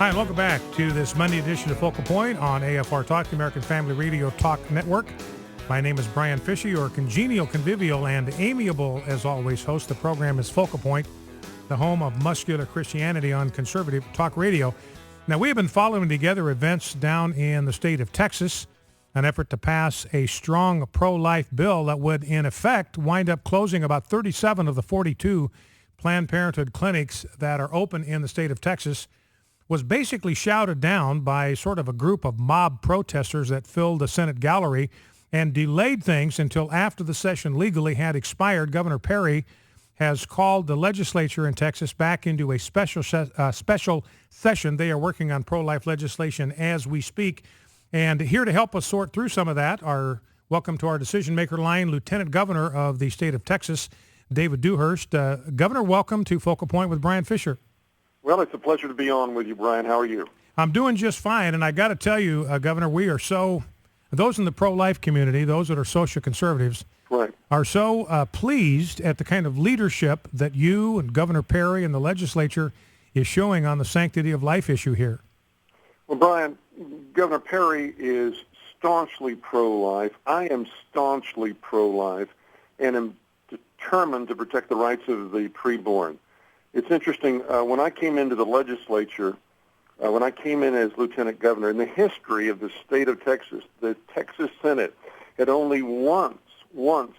Hi, and welcome back to this Monday edition of Focal Point on AFR Talk, the American Family Radio Talk Network. My name is Brian Fisher, your congenial, convivial, and amiable, as always, host. The program is Focal Point, the home of muscular Christianity on conservative talk radio. Now, we have been following together events down in the state of Texas, an effort to pass a strong pro-life bill that would, in effect, wind up closing about 37 of the 42 Planned Parenthood clinics that are open in the state of Texas. Was basically shouted down by sort of a group of mob protesters that filled the Senate gallery and delayed things until after the session legally had expired. Governor Perry has called the legislature in Texas back into a special session. They are working on pro-life legislation as we speak. And here to help us sort through some of that, welcome to our decision-maker line, Lieutenant Governor of the state of Texas, David Dewhurst. Governor, welcome to Focal Point with Brian Fisher. Well, it's a pleasure to be on with you, Brian. How are you? I'm doing just fine, and I got to tell you, Governor, we are those in the pro-life community, those that are social conservatives, right, are so pleased at the kind of leadership that you and Governor Perry and the legislature is showing on the sanctity of life issue here. Well, Brian, Governor Perry is staunchly pro-life. I am staunchly pro-life and am determined to protect the rights of the preborn. It's interesting, when I came into the legislature, when I came in as lieutenant governor, in the history of the state of Texas, the Texas Senate had only once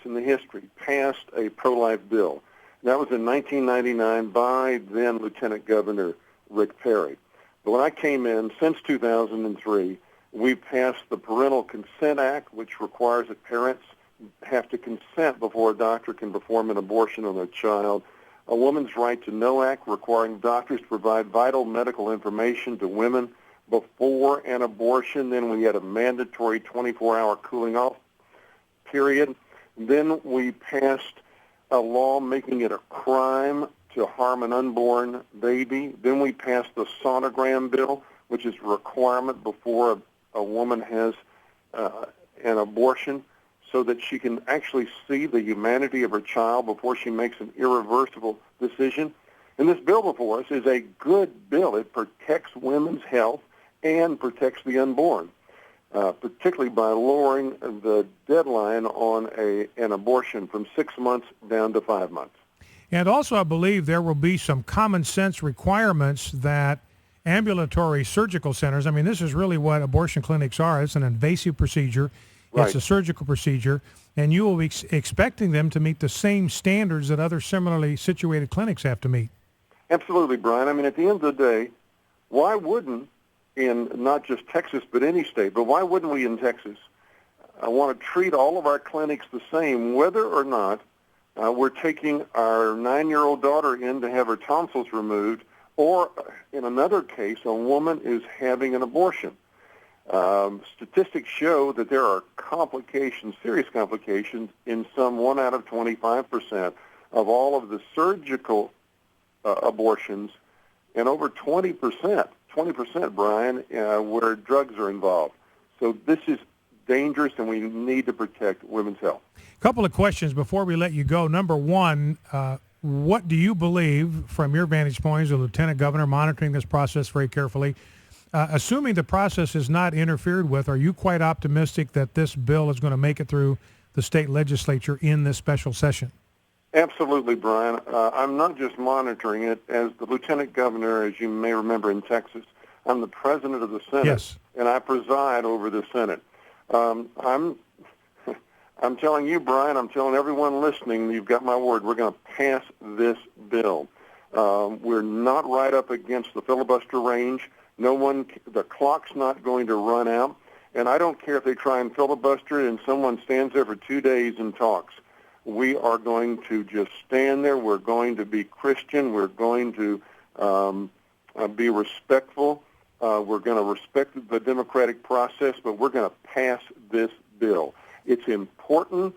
in the history passed a pro-life bill. And that was in 1999 by then Lieutenant Governor Rick Perry. But when I came in, since 2003, we passed the Parental Consent Act, which requires that parents have to consent before a doctor can perform an abortion on their child. A Woman's Right to Know Act, requiring doctors to provide vital medical information to women before an abortion. Then we had a mandatory 24-hour cooling off period. Then we passed a law making it a crime to harm an unborn baby. Then we passed the sonogram bill, which is a requirement before a woman has an abortion, so that she can actually see the humanity of her child before she makes an irreversible decision. And this bill before us is a good bill. It protects women's health and protects the unborn, particularly by lowering the deadline on an abortion from 6 months down to 5 months. And also, I believe there will be some common sense requirements that ambulatory surgical centers, I mean, this is really what abortion clinics are. It's an invasive procedure. Right. It's a surgical procedure, and you will be expecting them to meet the same standards that other similarly situated clinics have to meet. Absolutely, Brian. I mean, at the end of the day, why wouldn't, in not just Texas but any state, but why wouldn't we in Texas want to treat all of our clinics the same, whether or not we're taking our 9-year-old daughter in to have her tonsils removed, or in another case, a woman is having an abortion. Statistics show that there are complications, serious complications, in some 1 out of 25% of all of the surgical abortions, and over 20%, Brian, where drugs are involved. So this is dangerous, and we need to protect women's health. A couple of questions before we let you go. Number one, what do you believe, from your vantage point as a lieutenant governor monitoring this process very carefully, assuming the process is not interfered with, are you quite optimistic that this bill is going to make it through the state legislature in this special session? Absolutely, Brian. I'm not just monitoring it. As the lieutenant governor, as you may remember in Texas, I'm the president of the Senate, yes, and I preside over the Senate. I'm telling you, Brian, I'm telling everyone listening, you've got my word, we're going to pass this bill. We're not right up against the filibuster range. The clock's not going to run out, and I don't care if they try and filibuster it and someone stands there for 2 days and talks. We are going to just stand there. We're going to be Christian. We're going to be respectful. We're going to respect the democratic process, but we're going to pass this bill. It's important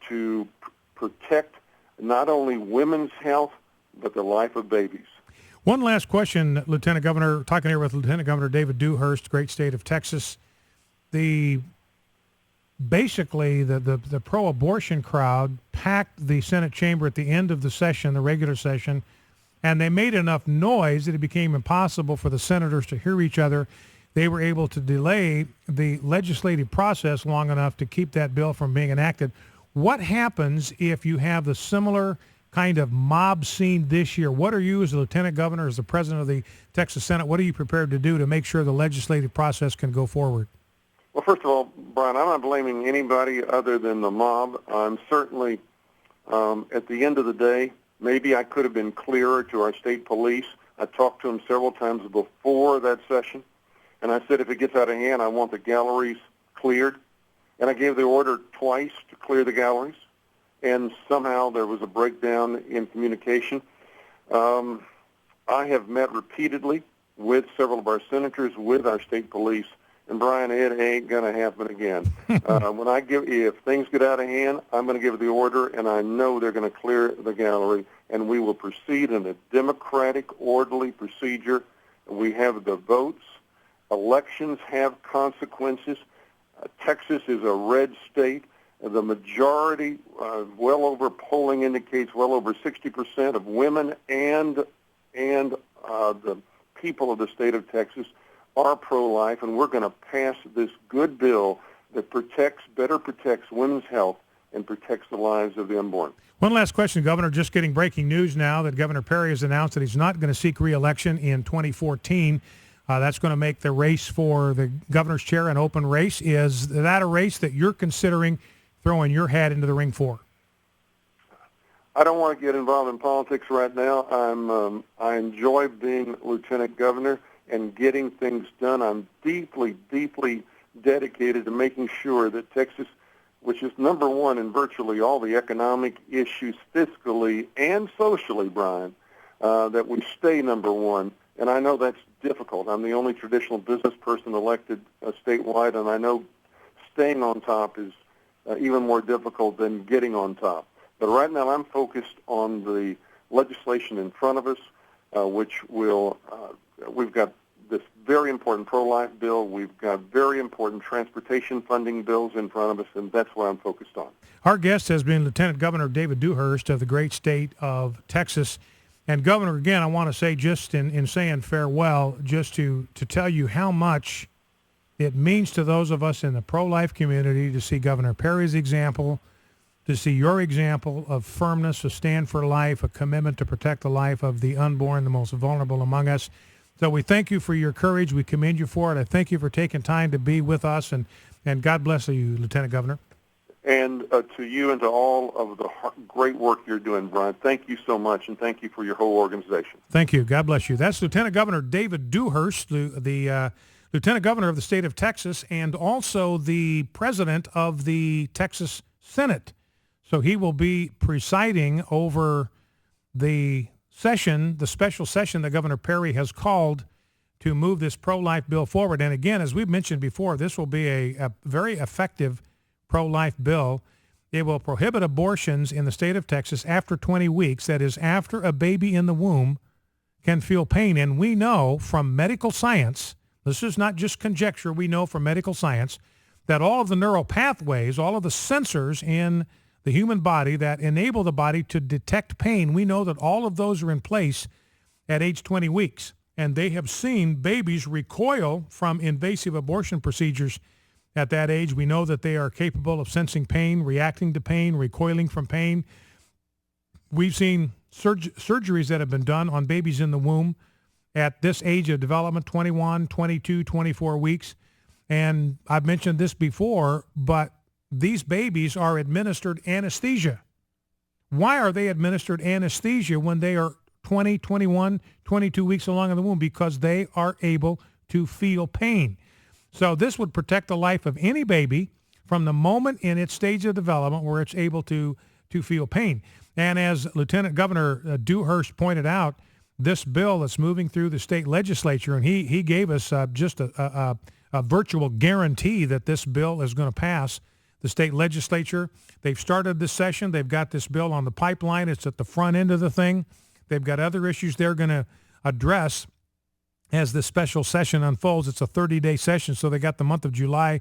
to protect not only women's health, but the life of babies. One last question, Lieutenant Governor, talking here with Lieutenant Governor David Dewhurst, great state of Texas. Basically, the pro-abortion crowd packed the Senate chamber at the end of the session, the regular session, and they made enough noise that it became impossible for the senators to hear each other. They were able to delay the legislative process long enough to keep that bill from being enacted. What happens if you have the similar kind of mob scene this year? What are you, as the lieutenant governor, as the president of the Texas Senate, what are you prepared to do to make sure the legislative process can go forward? Well, first of all, Brian, I'm not blaming anybody other than the mob. I'm certainly, at the end of the day, maybe I could have been clearer to our state police. I talked to them several times before that session, and I said if it gets out of hand, I want the galleries cleared. And I gave the order twice to clear the galleries, and somehow there was a breakdown in communication. I have met repeatedly with several of our senators, with our state police, and Brian, it ain't going to happen again. If things get out of hand, I'm going to give the order, and I know they're going to clear the gallery, and we will proceed in a democratic, orderly procedure. We have the votes. Elections have consequences. Texas is a red state. The majority, polling indicates well over 60% of women and the people of the state of Texas are pro-life, and we're going to pass this good bill that better protects women's health and protects the lives of the unborn. One last question, Governor. Just getting breaking news now that Governor Perry has announced that he's not going to seek re-election in 2014. That's going to make the race for the governor's chair an open race. Is that a race that you're considering throwing your hat into the ring for? I don't want to get involved in politics right now. I enjoy being lieutenant governor and getting things done. I'm deeply, deeply dedicated to making sure that Texas, which is number one in virtually all the economic issues fiscally and socially, Brian, that we stay number one. And I know that's difficult. I'm the only traditional business person elected statewide, and I know staying on top is even more difficult than getting on top. But right now I'm focused on the legislation in front of us, which will, we've got this very important pro-life bill. We've got very important transportation funding bills in front of us, and that's what I'm focused on. Our guest has been Lieutenant Governor David Dewhurst of the great state of Texas. And Governor, again, I want to say just in saying farewell, just to tell you how much it means to those of us in the pro-life community to see Governor Perry's example, to see your example of firmness, a stand for life, a commitment to protect the life of the unborn, the most vulnerable among us. So we thank you for your courage. We commend you for it. I thank you for taking time to be with us, and God bless you, Lieutenant Governor. And to you and to all of the great work you're doing, Brian. Thank you so much, and thank you for your whole organization. Thank you. God bless you. That's Lieutenant Governor David Dewhurst, the Lieutenant Governor of the state of Texas, and also the president of the Texas Senate. So he will be presiding over the session, the special session that Governor Perry has called to move this pro-life bill forward. And again, as we've mentioned before, this will be a very effective pro-life bill. It will prohibit abortions in the state of Texas after 20 weeks, that is, after a baby in the womb can feel pain. And we know from medical science, this is not just conjecture, we know from medical science that all of the neural pathways, all of the sensors in the human body that enable the body to detect pain, we know that all of those are in place at age 20 weeks. And they have seen babies recoil from invasive abortion procedures at that age. We know that they are capable of sensing pain, reacting to pain, recoiling from pain. We've seen surgeries that have been done on babies in the womb at this age of development, 21, 22, 24 weeks. And I've mentioned this before, but these babies are administered anesthesia. Why are they administered anesthesia when they are 20, 21, 22 weeks along in the womb? Because they are able to feel pain. So this would protect the life of any baby from the moment in its stage of development where it's able to feel pain. And as Lieutenant Governor Dewhurst pointed out, this bill that's moving through the state legislature, and he gave us just a virtual guarantee that this bill is going to pass the state legislature. They've started this session. They've got this bill on the pipeline. It's at the front end of the thing. They've got other issues they're going to address as this special session unfolds. It's a 30-day session, so they got the month of July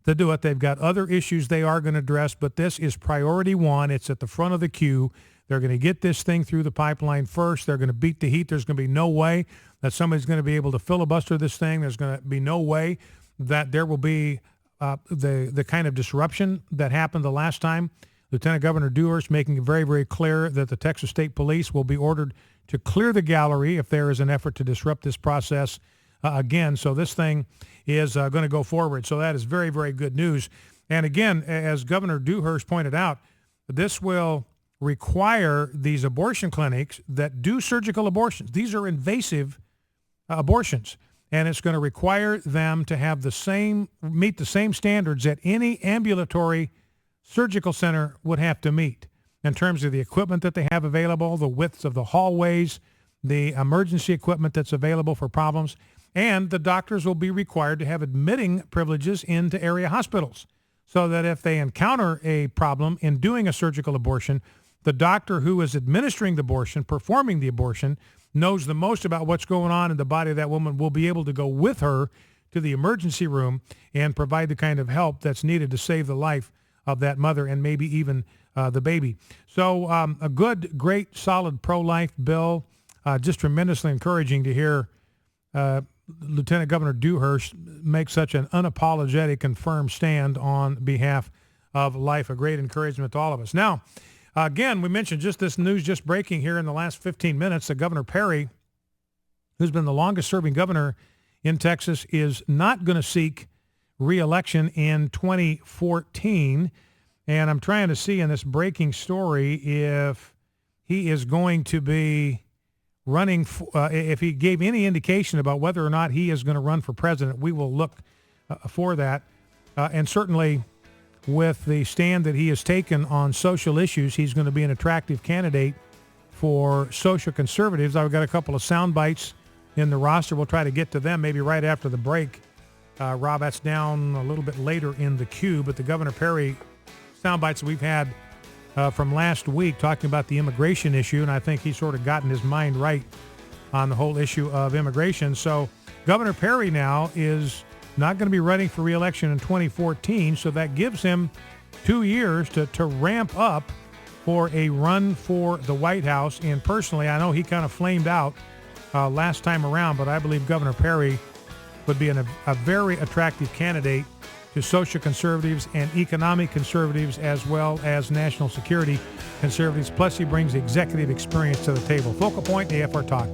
to do it. They've got other issues they are going to address, but this is priority one. It's at the front of the queue. They're going to get this thing through the pipeline first. They're going to beat the heat. There's going to be no way that somebody's going to be able to filibuster this thing. There's going to be no way that there will be the kind of disruption that happened the last time. Lieutenant Governor Dewhurst making it very, very clear that the Texas State Police will be ordered to clear the gallery if there is an effort to disrupt this process again. So this thing is going to go forward. So that is very, very good news. And again, as Governor Dewhurst pointed out, this will require these abortion clinics that do surgical abortions. These are invasive abortions. And it's going to require them to have meet the same standards that any ambulatory surgical center would have to meet in terms of the equipment that they have available, the widths of the hallways, the emergency equipment that's available for problems, and the doctors will be required to have admitting privileges into area hospitals so that if they encounter a problem in doing a surgical abortion, the doctor who is administering the abortion, performing the abortion, knows the most about what's going on in the body of that woman, will be able to go with her to the emergency room and provide the kind of help that's needed to save the life of that mother and maybe even the baby. So a good, great, solid pro-life bill, just tremendously encouraging to hear Lieutenant Governor Dewhurst make such an unapologetic and firm stand on behalf of life. A great encouragement to all of us. Now, again, we mentioned just this news just breaking here in the last 15 minutes that Governor Perry, who's been the longest-serving governor in Texas, is not going to seek re-election in 2014. And I'm trying to see in this breaking story if he is going to be running, if he gave any indication about whether or not he is going to run for president. We will look for that. And certainly with the stand that he has taken on social issues, he's going to be an attractive candidate for social conservatives. I've got a couple of sound bites in the roster. We'll try to get to them maybe right after the break. Rob, that's down a little bit later in the queue, but the Governor Perry sound bites that we've had from last week talking about the immigration issue, and I think he's sort of gotten his mind right on the whole issue of immigration. So Governor Perry now is not going to be running for re-election in 2014, so that gives him 2 years to ramp up for a run for the White House. And personally, I know he kind of flamed out last time around, but I believe Governor Perry would be a very attractive candidate to social conservatives and economic conservatives as well as national security conservatives. Plus, he brings executive experience to the table. Focal Point, AFR Talk.